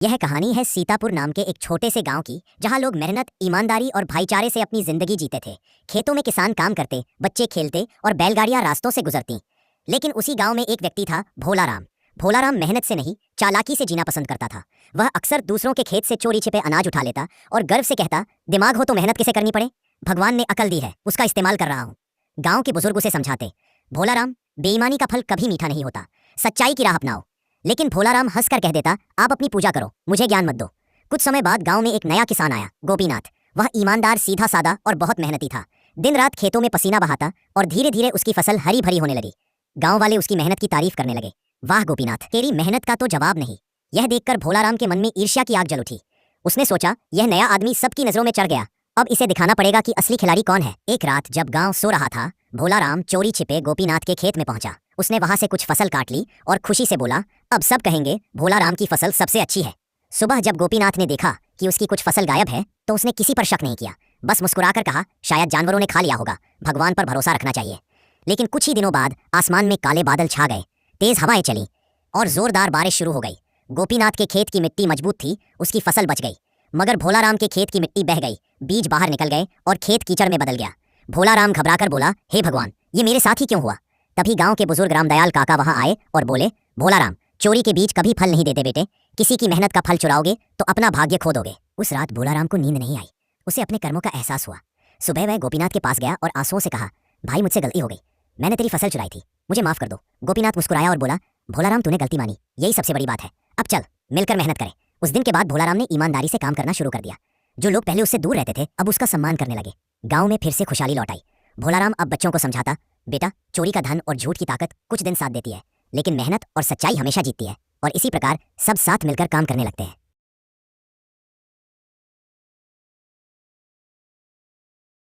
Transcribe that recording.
यह कहानी है सीतापुर नाम के एक छोटे से गांव की, जहां लोग मेहनत, ईमानदारी और भाईचारे से अपनी जिंदगी जीते थे। खेतों में किसान काम करते, बच्चे खेलते और बैलगाड़ियां रास्तों से गुजरती। लेकिन उसी गांव में एक व्यक्ति था, भोलाराम। भोलाराम मेहनत से नहीं, चालाकी से जीना पसंद करता था। वह अक्सर दूसरों के खेत से चोरी छिपे अनाज उठा लेता और गर्व से कहता, दिमाग हो तो मेहनत किसे करनी पड़े, भगवान ने अकल दी है, उसका इस्तेमाल कर रहा हूँ। गाँव के बुजुर्ग उसे समझाते, भोलाराम, बेईमानी का फल कभी मीठा नहीं होता, सच्चाई की राह अपनाओ। लेकिन भोलाराम हंसकर कह देता, आप अपनी पूजा करो, मुझे ज्ञान मत दो। कुछ समय बाद गांव में एक नया किसान आया, गोपीनाथ। वह ईमानदार, सीधा सादा और बहुत मेहनती था। दिन रात खेतों में पसीना बहाता और धीरे धीरे उसकी फसल हरी भरी होने लगी। गांव वाले उसकी मेहनत की तारीफ करने लगे। वाह गोपीनाथ, तेरी मेहनत का तो जवाब नहीं। यह देखकर भोलाराम के मन में ईर्ष्या की आग जल उठी। उसने सोचा, यह नया आदमी सबकी नजरों में चढ़ गया, अब इसे दिखाना पड़ेगा कि असली खिलाड़ी कौन है। एक रात जब गांव सो रहा था, भोलाराम चोरी छिपे गोपीनाथ के खेत में पहुंचा। उसने वहां से कुछ फसल काट ली और खुशी से बोला, अब सब कहेंगे भोलाराम की फसल सबसे अच्छी है। सुबह जब गोपीनाथ ने देखा कि उसकी कुछ फसल गायब है, तो उसने किसी पर शक नहीं किया, बस मुस्कुराकर कहा, शायद जानवरों ने खा लिया होगा, भगवान पर भरोसा रखना चाहिए। लेकिन कुछ ही दिनों बाद आसमान में काले बादल छा गए, तेज हवाएं चली और जोरदार बारिश शुरू हो गई। गोपीनाथ के खेत की मिट्टी मजबूत थी, उसकी फसल बच गई। मगर भोलाराम के खेत की मिट्टी बह गई, बीज बाहर निकल गए और खेत कीचड़ में बदल गया। भोलाराम घबराकर बोला, हे भगवान, ये मेरे साथ ही क्यों हुआ। तभी गांव के बुजुर्ग रामदयाल काका वहां आए और बोले, भोलाराम, चोरी के बीज कभी फल नहीं देते बेटे, किसी की मेहनत का फल चुराओगे तो अपना भाग्य खो दोगे। उस रात भोलाराम को नींद नहीं आई, उसे अपने कर्मों का एहसास हुआ। सुबह वह गोपीनाथ के पास गया और आंसुओं से कहा, भाई मुझसे गलती हो गई, मैंने तेरी फसल चुराई थी, मुझे माफ कर दो। गोपीनाथ मुस्कुराया और बोला, भोलाराम तूने गलती मानी, यही सबसे बड़ी बात है, अब चल मिलकर मेहनत करें। उस दिन के बाद भोलाराम ने ईमानदारी से काम करना शुरू कर दिया। जो लोग पहले उससे दूर रहते थे, अब उसका सम्मान करने लगे। गांव में फिर से खुशहाली लौट आई। भोलाराम अब बच्चों को समझाता, बेटा, चोरी का धन और झूठ की ताकत कुछ दिन साथ देती है, लेकिन मेहनत और सच्चाई हमेशा जीतती है। और इसी प्रकार सब साथ मिलकर काम करने लगते हैं।